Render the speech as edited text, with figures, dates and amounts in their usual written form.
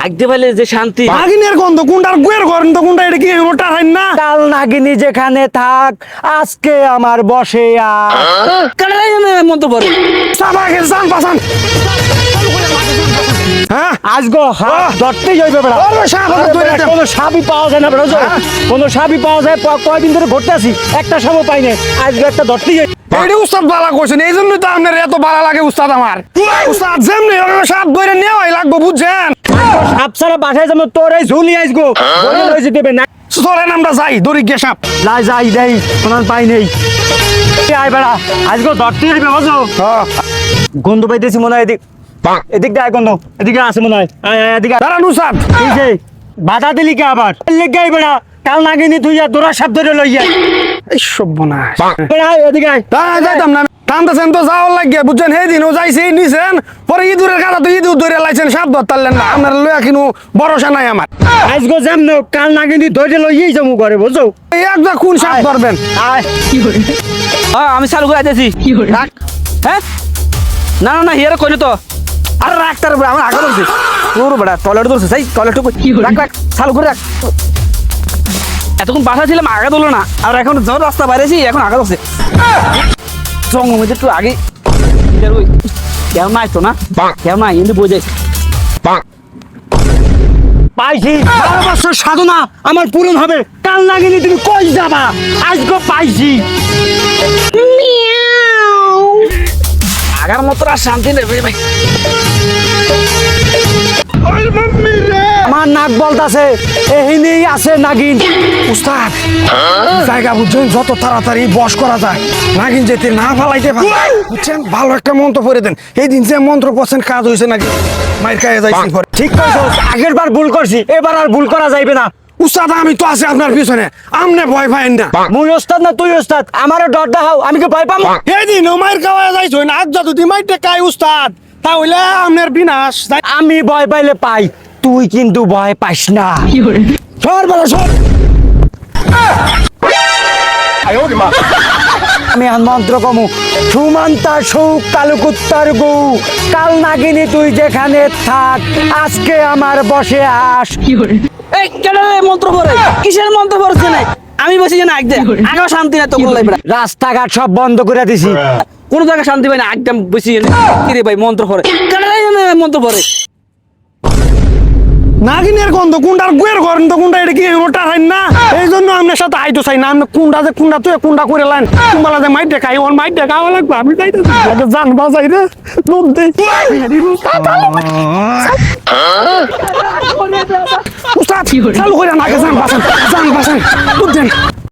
আগতে পাইলে যে শান্তি। নাগিনের গন্ধ কোনটার গুয়ের গন্ধ কোনটা, এটা কি ওটা হয় না? কাল নাগিনী যেখানে থাক, আজকে আমার বসে কালাই মন্ত পরে সাবাকে জান পাসান। হ্যাঁ আজগো হাত ধরতেই যাইবে বেড়া। ওরে সাপ আছে ধরে দে। কোনো সাপই পাওয়া যায় না বেড়া, কোনো সাপই পাওয়া যায়। কয়দিন ধরে ঘুরতে আসি, একটা সাপও পাই না। আজকে একটা ধরতেই যাই। এইটা উস্তাদ বালা কইছেন, এই জন্যই তো আপনার এত বালা লাগে উস্তাদ আমার। উস্তাদ যেমনি ওরে সাপ ধরে নেওয়াই লাগবে বুঝছেন। সাপ ছাড়া বাসায় যাবো, তোর এই ঝুলি আইসগো বলে রয়েছে দেবে না। চলেন আমরা যাই দড়ি গিয়ে সাপ। যাই যাই দেই, কোনো পাই নেই। আয় বেড়া, আজকে ধরতেই যাইবে বুঝো। হ্যাঁ গন্ধ পাইতেছি মনে হয়, এদিক দিয়ে গন্ধ, এদিকে আছে মনে হয়। আয় আয় এদিকে। দাঁড়ান উস্তাদ। এই যে বাধা দিলি কে আবার? লেগে বেড়া, কাল নাগিনি তুই দোরা সাপ ধরে লইয়া এই সর্বনাশ। বেড়া, এদিকে আয়। দাঁড়ান যাইতাম না টানতেছেন তো যাওয়ার লাগিয়া বুঝছেন। সেই দিনও যাইছি নিছেন, পরে ইঁদুরের কাটা তো ইঁদুর ধরে লাইছেন, সাপ ধরতারলেন না। আপনার লইয়া কিনু ভরসা নাই আমার। আজগো যেমন কাল নাগিনি ধরে লইয়াই যাবো ঘরে বুঝছো। এই একটা কোন সাপ ধরবেন? আয় আমি চালু করে আইতেছি। রাখ। হ্যাঁ না না না হিয়ারে কইলে তো আর রাখতার আমার আগে ধরছি। তোর বেড়া টয়লেট ধরছে, সেই টয়লেট রাখ রাখ চালু করে রাখ। এতক্ষণ বাসা ছিলাম আগে ধরলো না, আর এখন যখন রাস্তা বাইরেছি এখন আগে ধরছে। জঙ্গল মধ্যে একটু আগে কেউ নাই তো না, কেউ নাই কিন্তু বই যাইছে। পাইছি, 12 বছর সাধনা আমার পূরণ হবে। কাল নাগিনি তুমি কই যাবা? আজগো পাইছি। আগার মতো আর শান্তি নেই ভাই। আমার নাক বলতাছে এহিনি আছে নাগিন। উস্তাদ জায়গা বুঝছেন, যত তাড়াতাড়ি বশ করা যায় নাগিন যেতে না ফালাইতে পারে বুঝছেন। ভালো একটা মন্ত্র পড়ে দেন। এই দিন যে মন্ত্র পড়ছেন কাজ হয়েছে নাকি? মায়ের কাছে যাইছি পরে। ঠিক কইছস, আগের বার ভুল করছি, এবার আর ভুল করা যাইবে না। উস্তাদ আমি তো আছি আপনার পিছনে, আমনে ভয় পাইন না। মুই ওস্তাদ না তুই ওস্তাদ, আমারও ডর দেখাও, আমি কি ভয় পাবো? এই দিন মায়ের কাছে যাইছো না, আজ যদি মাইতে কাই উস্তাদ তাহলে আপনার বিনাশ। আমি ভয় পাইলে পাই, তুই কিন্তু ভয় পাইস না। সর বলো সর। আমি মন্ত্র কমু, সুমান্তা সুখ কালুকুত্তার বউ, কাল নাগিনী তুই যেখানে থাক, আজকে আমার বসে আস। এই কেন মন্ত্র পড়ে? কিসের মন্ত্র পড়ছে নাই? আমি বসে যে না একদম আগেও শান্তি না তো বললাই বেড়া। রাস্তাঘাট সব বন্ধ করে দিছি। কোনো জায়গায় শান্তি পাই না, একদম বসে কি রে ভাই মন্ত্র পড়ে? কেন মন্ত্র পড়ে? নাগিনের গন্ধ কোনটার গুয়ের গন্ধ কোনটা, এটা কি ওটা হয় না? এই জন্য আপনার সাথে আইতো চাই না। আপনি কোনটা যে কোনটা তুই কোনটা করে লাইন তোমালা যে মাইট দেখাই ওর মাইট দেখাওয়া লাগবে। আমি যাইতেছি জান বাজাই রে নদী উস্তাদ চালু করে নাকে জান বাসান দুধ দেন।